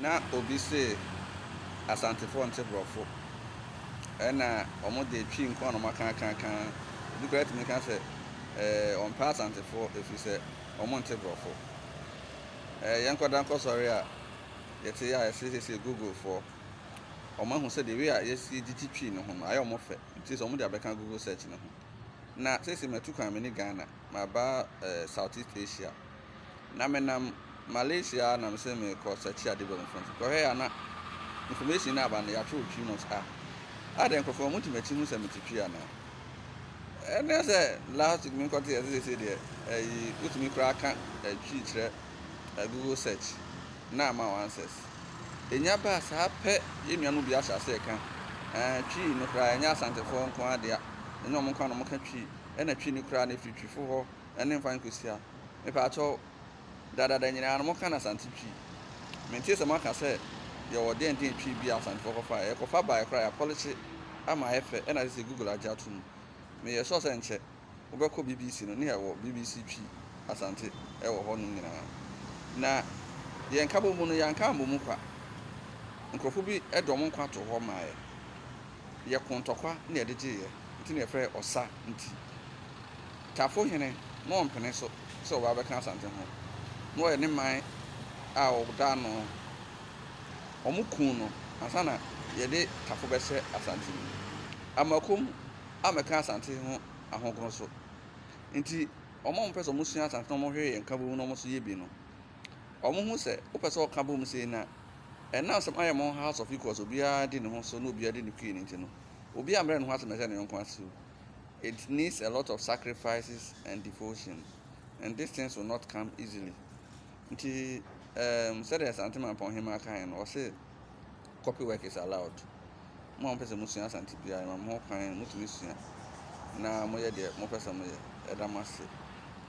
na obi say Asante for nte brofo na omo de twi nko na maka kan obi correct me kan say on pass Asante for if you say omo nte brofo yankoda nko sorry a yete ya say Google for omo hu say the way a yesi twi no ho ayo omo fe nti so omo de abeka Google search no ho na say metu kan me ni Ghana ma ba Southeast Asia na menam Malaysia na me say me ko search ade be front ko he ya na information na ba na ya twa 3 months aden ko for mutimati hu say metitwi ana ene say last week me ko te say de utumi kura kan twi kire Google search na ma answers enya ba sa pe yenua no bi asa say kan twi no kura enya Asante for nko ade a enya mo nko no mo ka twi ena twi ni kura na twi fo ho ene mfa nkosia me pa cho dada nyina no mo ka na Asante twi mentie se maka say ye wo den twi bi Asante for fa e ko fa ba e kura ya policy ama efe ena say Google aja tum me ye so say nche wo be ko BBC no ne ye wo BBC twi Asante e wo ho no nyina na ye nka bo mu no ya nka mo mu kwa nkrofo bi edom nkwa to ho maaye ye kontokwa na ye de ye nti na ye frɛ osa nti tafo hene no mpene so ba be ka Asante ho no ye ne man a o da no omukun no asana ye de tafo be hye Asante amakom ameka Asante ho ahogoro so nti omo mpɛ so mo sua Asante no mo hwe ye nka bo mu no mo so ye bi no omo hu se o pɛ so o ka bo mu se na na some I am on house of equals obi a di ne ho so no obi a di ne queen nti no obi a mre ne ho asem se ne yonko asu it needs a lot of sacrifices and devotion and these things will not come easily nti said Asante man pon him aka no say copy work is allowed mo on pese mo sua Asante bia mo ho kwan mo tumi sua na mo ye de mo pese mo ye edamase